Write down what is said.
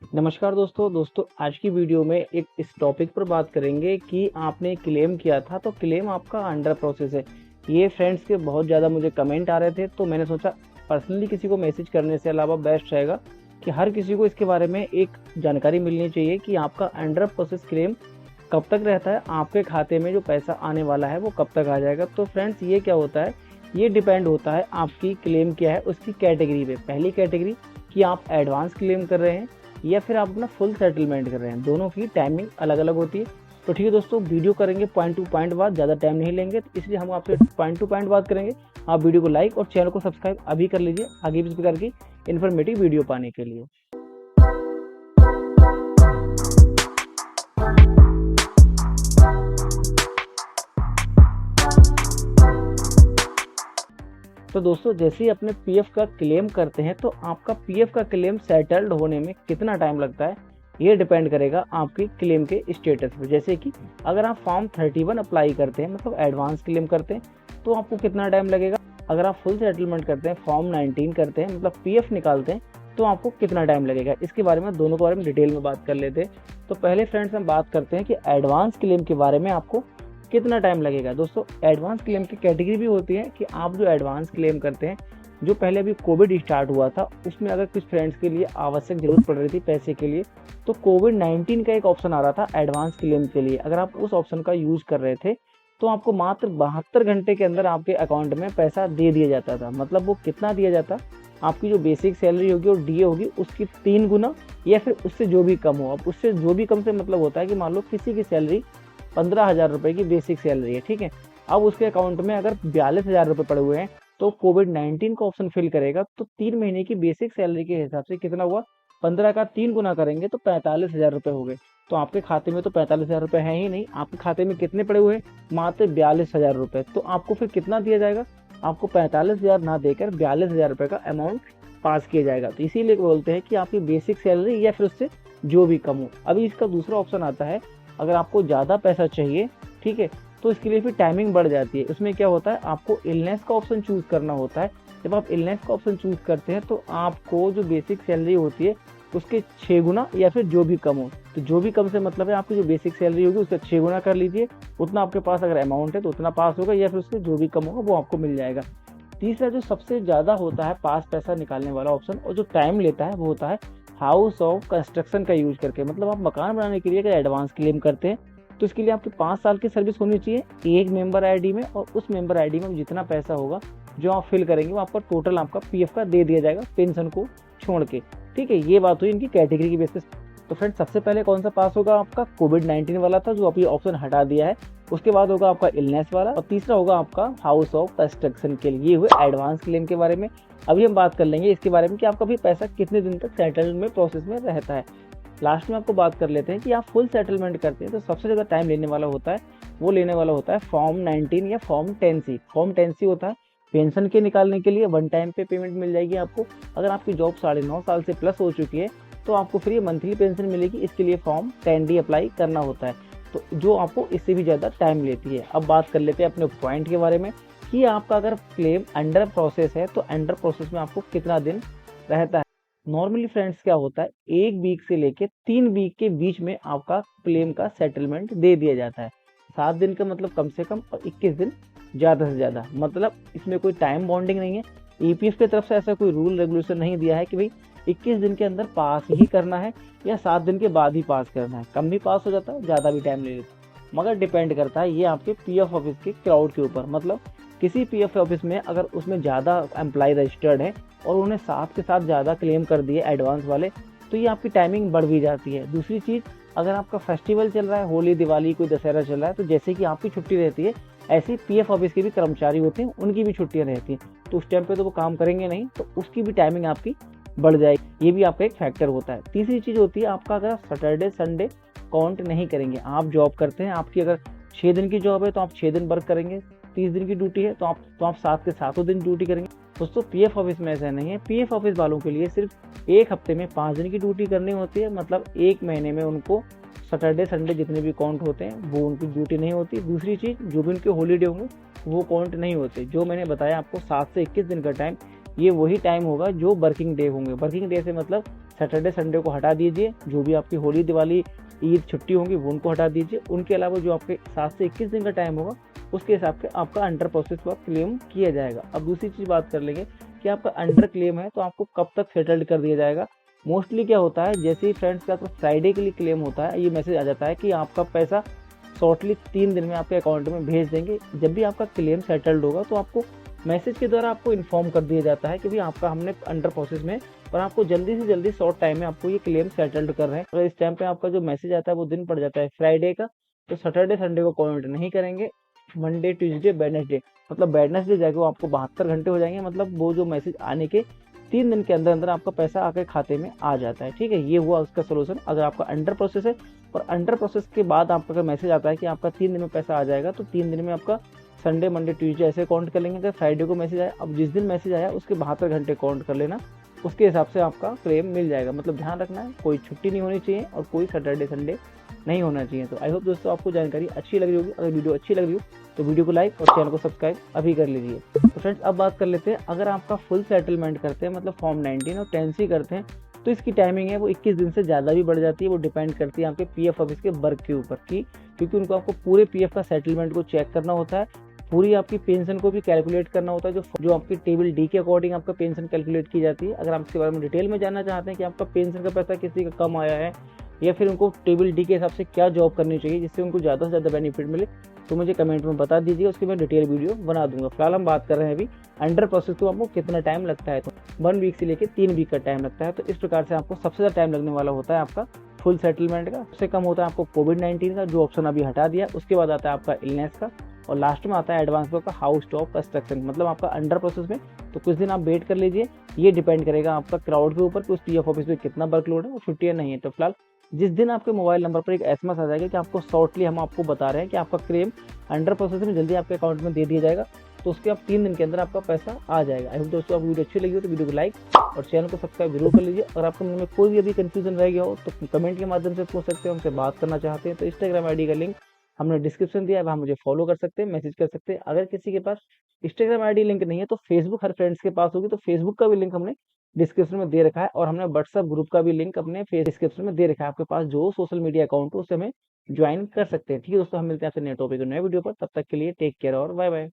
नमस्कार दोस्तों आज की वीडियो में एक इस टॉपिक पर बात करेंगे कि आपने क्लेम किया था तो क्लेम आपका अंडर प्रोसेस है। ये फ्रेंड्स के बहुत ज़्यादा मुझे कमेंट आ रहे थे, तो मैंने सोचा पर्सनली किसी को मैसेज करने से अलावा बेस्ट रहेगा कि हर किसी को इसके बारे में एक जानकारी मिलनी चाहिए कि आपका अंडर प्रोसेस क्लेम कब तक रहता है, आपके खाते में जो पैसा आने वाला है वो कब तक आ जाएगा। तो फ्रेंड्स ये क्या होता है, ये डिपेंड होता है आपकी क्लेम क्या है उसकी कैटेगरी पे। पहली कैटेगरी कि आप एडवांस क्लेम कर रहे हैं या फिर आप अपना फुल सेटलमेंट कर रहे हैं, दोनों की टाइमिंग अलग अलग होती है। तो ठीक है दोस्तों, वीडियो करेंगे पॉइंट टू पॉइंट बात, ज़्यादा टाइम नहीं लेंगे, तो इसलिए हम आपसे पॉइंट टू पॉइंट बात करेंगे। आप वीडियो को लाइक और चैनल को सब्सक्राइब अभी कर लीजिए आगे भी इस प्रकार की इन्फॉर्मेटिव वीडियो पाने के लिए। तो दोस्तों जैसे ही अपने पीएफ का क्लेम करते हैं तो आपका पीएफ का क्लेम सेटल्ड होने में कितना टाइम लगता है, ये डिपेंड करेगा आपकी क्लेम के स्टेटस पर। जैसे कि अगर आप फॉर्म 31 अप्लाई करते हैं, मतलब एडवांस क्लेम करते हैं, तो आपको कितना टाइम लगेगा। अगर आप फुल सेटलमेंट करते हैं, फॉर्म 19 करते हैं, मतलब पीएफ निकालते हैं, तो आपको कितना टाइम लगेगा। इसके बारे में दोनों के बारे में डिटेल में बात कर लेते हैं। तो पहले फ्रेंड्स हम बात करते हैं कि एडवांस क्लेम के बारे में आपको कितना टाइम लगेगा। दोस्तों एडवांस क्लेम की कैटेगरी भी होती है कि आप जो एडवांस क्लेम करते हैं, जो पहले अभी कोविड स्टार्ट हुआ था उसमें अगर कुछ फ्रेंड्स के लिए आवश्यक जरूरत पड़ रही थी पैसे के लिए, तो कोविड-19 का एक ऑप्शन आ रहा था एडवांस क्लेम के लिए। अगर आप उस ऑप्शन का यूज कर रहे थे तो आपको मात्र 72 घंटे के अंदर आपके अकाउंट में पैसा दे दिया जाता था। मतलब वो कितना दिया जाता, आपकी जो बेसिक सैलरी होगी और डीए होगी उसकी 3 गुना या फिर उससे जो भी कम हो। अब उससे जो भी कम से मतलब होता है कि मान लो किसी की सैलरी 15,000 रुपये की बेसिक सैलरी है, ठीक है। अब उसके अकाउंट में अगर 42,000 रुपये पड़े हुए हैं तो कोविड-19 का ऑप्शन फिल करेगा तो 3 महीने की बेसिक सैलरी के हिसाब से कितना हुआ, 15 का 3 गुना करेंगे तो 45,000 रुपये हो गए। तो आपके खाते में तो 45,000 रुपये है ही नहीं, आपके खाते में कितने पड़े हुए हैं, मात्र 42,000 रुपये। तो आपको फिर कितना दिया जाएगा, आपको 45,000 ना देकर 42,000 रुपये का अमाउंट पास किया जाएगा। तो इसीलिए बोलते हैं कि आपकी बेसिक सैलरी या फिर उससे जो भी कम हो। अभी इसका दूसरा ऑप्शन आता है, अगर आपको ज़्यादा पैसा चाहिए, ठीक है, तो इसके लिए फिर टाइमिंग बढ़ जाती है। उसमें क्या होता है, आपको इलनेस का ऑप्शन चूज करना होता है। जब आप इलनेस का ऑप्शन चूज करते हैं तो आपको जो बेसिक सैलरी होती है उसके 6 गुना या फिर जो भी कम हो। तो जो भी कम से मतलब है आपकी जो बेसिक सैलरी होगी उसका 6 गुना कर लीजिए, उतना आपके पास अगर अमाउंट है तो उतना पास होगा, या फिर उससे जो भी कम होगा वो आपको मिल जाएगा। तीसरा जो सबसे ज़्यादा होता है पास पैसा निकालने वाला ऑप्शन और जो टाइम लेता है वो होता है हाउस ऑफ कंस्ट्रक्शन का यूज करके। मतलब आप मकान बनाने के लिए अगर एडवांस क्लेम करते हैं तो इसके लिए आपकी 5 साल की सर्विस होनी चाहिए एक मेंबर आईडी में, और उस मेंबर आईडी में जितना पैसा होगा जो आप फिल करेंगे वो आपका टोटल आपका पीएफ का दे दिया जाएगा पेंशन को छोड़ के, ठीक है। ये बात हुई इनकी कैटेगरी की बेसिस। तो फ्रेंड सबसे पहले कौन सा पास होगा, आपका कोविड-19 वाला था जो अभी ऑप्शन हटा दिया है, उसके बाद होगा आपका इलनेस वाला, और तीसरा होगा आपका हाउस ऑफ कंस्ट्रक्शन के लिए। ये हुए एडवांस क्लेम के बारे में। अभी हम बात कर लेंगे इसके बारे में कि आपका भी पैसा कितने दिन तक सेटलमेंट प्रोसेस में रहता है। लास्ट में आपको बात कर लेते हैं कि आप फुल सेटलमेंट करते हैं तो सबसे ज़्यादा टाइम लेने वाला होता है, वो लेने वाला होता है फॉर्म 19 या फॉर्म 10C। फॉर्म 10C होता है पेंशन के निकालने के लिए, वन टाइम पे पेमेंट मिल जाएगी आपको। अगर आपकी जॉब 9.5 साल से प्लस हो चुकी है तो आपको फ्री मंथली पेंशन मिलेगी, इसके लिए फॉर्म 10D अप्लाई करना होता है, तो जो आपको इससे भी ज़्यादा टाइम लेती है। अब बात कर लेते हैं अपने पॉइंट के बारे में कि आपका अगर क्लेम अंडर प्रोसेस है तो अंडर प्रोसेस में आपको कितना दिन रहता है। नॉर्मली फ्रेंड्स क्या होता है, 1 वीक से लेके 3 वीक के बीच में आपका क्लेम का सेटलमेंट दे दिया जाता है। 7 दिन का मतलब कम से कम, और 21 दिन ज़्यादा से ज़्यादा। मतलब इसमें कोई टाइम बॉन्डिंग नहीं है, ईपीएफ की तरफ से ऐसा कोई रूल रेगुलेशन नहीं दिया है कि भाई 21 दिन के अंदर पास ही करना है या 7 दिन के बाद ही पास करना है। कम भी पास हो जाता है, ज़्यादा भी टाइम ले लेता है, मगर डिपेंड करता है ये आपके पीएफ ऑफिस के क्राउड के ऊपर। मतलब किसी पीएफ ऑफिस में अगर उसमें ज़्यादा एम्प्लॉय रजिस्टर्ड है और उन्हें साथ के साथ ज़्यादा क्लेम कर दिए एडवांस वाले, तो ये आपकी टाइमिंग बढ़ भी जाती है। दूसरी चीज़, अगर आपका फेस्टिवल चल रहा है, होली, दिवाली, कोई दशहरा चल रहा है, तो जैसे कि आपकी छुट्टी रहती है ऐसे पीएफ ऑफिस के भी कर्मचारी होते हैं, उनकी भी छुट्टियां रहती हैं, तो उस टाइम पे तो वो काम करेंगे नहीं, तो उसकी भी टाइमिंग आपकी बढ़ जाएगी। ये भी आपका एक फैक्टर होता है। तीसरी चीज़ होती है आपका अगर आप सैटरडे संडे काउंट नहीं करेंगे, आप जॉब करते हैं, आपकी अगर 6 दिन की जॉब है तो आप 6 दिन वर्क करेंगे, 30 दिन की ड्यूटी है तो आप 7 के 7 दिन ड्यूटी करेंगे। दोस्तों पीएफ ऑफिस में ऐसा नहीं है, पीएफ ऑफिस वालों के लिए सिर्फ एक हफ्ते में 5 दिन की ड्यूटी करनी होती है। मतलब एक महीने में उनको सैटरडे संडे जितने भी काउंट होते हैं वो उनकी ड्यूटी नहीं होती। दूसरी चीज़, जो भी उनके हॉलीडे होंगे वो काउंट नहीं होते। जो मैंने बताया आपको 7 से 21 दिन का टाइम, ये वही टाइम होगा जो वर्किंग डे होंगे। वर्किंग डे से मतलब सैटरडे संडे को हटा दीजिए, जो भी आपकी होली दिवाली ईद छुट्टी होंगी वो उनको हटा दीजिए। उनके अलावा जो आपके 7 से 21 दिन का टाइम होगा उसके हिसाब से आपका अंडर प्रोसेस वर्क क्लेम किया जाएगा। अब दूसरी चीज़ बात कर लेंगे कि आपका अंडर क्लेम है तो आपको कब तक सेटल्ड कर दिया जाएगा। मोस्टली क्या होता है, जैसे ही फ्रेंड्स का फ्राइडे के लिए क्लेम होता है ये मैसेज आ जाता है कि आपका पैसा शॉर्टली 3 दिन में आपके अकाउंट में भेज देंगे। जब भी आपका क्लेम सेटल्ड होगा तो आपको मैसेज के द्वारा आपको इन्फॉर्म कर दिया जाता है कि भाई आपका हमने अंडर प्रोसेस में और आपको जल्दी से जल्दी शॉर्ट टाइम में आपको ये क्लेम सेटल्ड कर रहे हैं। अगर इस टाइम पे आपका जो मैसेज आता है वो दिन पड़ जाता है फ्राइडे का, तो सैटरडे संडे को काउंट नहीं करेंगे। मंडे ट्यूसडे वेडनेसडे, मतलब वेडनेसडे जाके वो आपको 72 घंटे हो जाएंगे, मतलब वो जो मैसेज आने के 3 दिन के अंदर अंदर आपका पैसा आपके खाते में आ जाता है। ठीक है, ये हुआ उसका सोल्यूशन। अगर आपका अंडर प्रोसेस है और अंडर प्रोसेस के बाद आपका अगर मैसेज आता है कि आपका 3 दिन में पैसा आ जाएगा, तो 3 दिन में आपका संडे मंडे ट्यूसडे ऐसे काउंट कर लेंगे। अगर फ्राइडे को मैसेज आया, अब जिस दिन मैसेज आया उसके 72 घंटे काउंट कर लेना, उसके हिसाब से आपका क्लेम मिल जाएगा। मतलब ध्यान रखना है कोई छुट्टी नहीं होनी चाहिए और कोई सैटरडे संडे नहीं होना चाहिए। तो आई होप दोस्तों आपको जानकारी अच्छी लग रही होगी। अगर वीडियो अच्छी लग रही हो तो वीडियो को लाइक और चैनल को सब्सक्राइब अभी कर लीजिए। तो फ्रेंड्स अब बात कर लेते हैं, अगर आपका फुल सेटलमेंट करते हैं मतलब फॉर्म 19 और 10C करते हैं तो इसकी टाइमिंग है वो 21 दिन से ज़्यादा भी बढ़ जाती है। वो डिपेंड करती है आपके पीएफ ऑफिस के वर्क के ऊपर की, क्योंकि उनको आपको पूरे पीएफ का सेटलमेंट को चेक करना होता है, पूरी आपकी पेंशन को भी कैलकुलेट करना होता है, जो आपकी टेबल डी के अकॉर्डिंग आपका पेंशन कैलकुलेट की जाती है। अगर आप इसके बारे में डिटेल में जानना चाहते हैं कि आपका पेंशन का पैसा किसी का कम आया है या फिर उनको टेबल डी के हिसाब से क्या जॉब करनी चाहिए जिससे उनको ज़्यादा से ज़्यादा बेनिफिट मिले, तो मुझे कमेंट में बता दीजिए, उसकी मैं डिटेल वीडियो बना दूंगा। फिलहाल हम बात कर रहे हैं अभी अंडर प्रोसेस को आपको कितना टाइम लगता है, तो 1 वीक से लेकर 3 वीक का टाइम लगता है। तो इस प्रकार से आपको सबसे ज़्यादा टाइम लगने वाला होता है आपका फुल सेटलमेंट का। सबसे कम होता है आपको कोविड-19 का, जो ऑप्शन अभी हटा दिया। उसके बाद आता है आपका इलनेस का, और लास्ट में आता है एडवांस का हाउस टॉप कंस्ट्रक्शन, मतलब आपका अंडर प्रोसेस में। तो कुछ दिन आप वेट कर लीजिए, ये डिपेंड करेगा आपका क्राउड के ऊपर कि उस पीएफ ऑफिस में कितना वर्कलोड है और छुट्टियां नहीं है। तो फिलहाल जिस दिन आपके मोबाइल नंबर पर एक एसएमएस आ जाएगा कि आपको शॉर्टली हम आपको बता रहे हैं कि आपका क्लेम अंडर प्रोसेस में जल्दी आपके अकाउंट में दे दिया जाएगा, तो उसके आप 3 दिन के अंदर आपका पैसा आ जाएगा। आई होप दोस्तों आपको वीडियो अच्छी लगी हो तो वीडियो को लाइक और चैनल को सब्सक्राइब जरूर कर लीजिए। अगर आपके मन में कोई भी अभी कंफ्यूजन रह गया हो तो कमेंट के माध्यम से पूछ सकते हैं, हमसे बात करना चाहते हैं तो इंस्टाग्राम आईडी का लिंक हमने डिस्क्रिप्शन दिया है, वहाँ मुझे फॉलो कर सकते हैं, मैसेज कर सकते हैं। अगर किसी के पास इंस्टाग्राम आईडी लिंक नहीं है तो फेसबुक हर फ्रेंड्स के पास होगी, तो फेसबुक का भी लिंक हमने डिस्क्रिप्शन में दे रखा है, और हमने व्हाट्सएप ग्रुप का भी लिंक अपने फेस डिस्क्रिप्शन में दे रखा है। आपके पास जो सोशल मीडिया अकाउंट हो उससे हमें ज्वाइन कर सकते हैं। ठीक है दोस्तों, हम मिलते हैं आपसे नए टॉपिक नए वीडियो पर, तब तक के लिए टेक केयर और बाय बाय।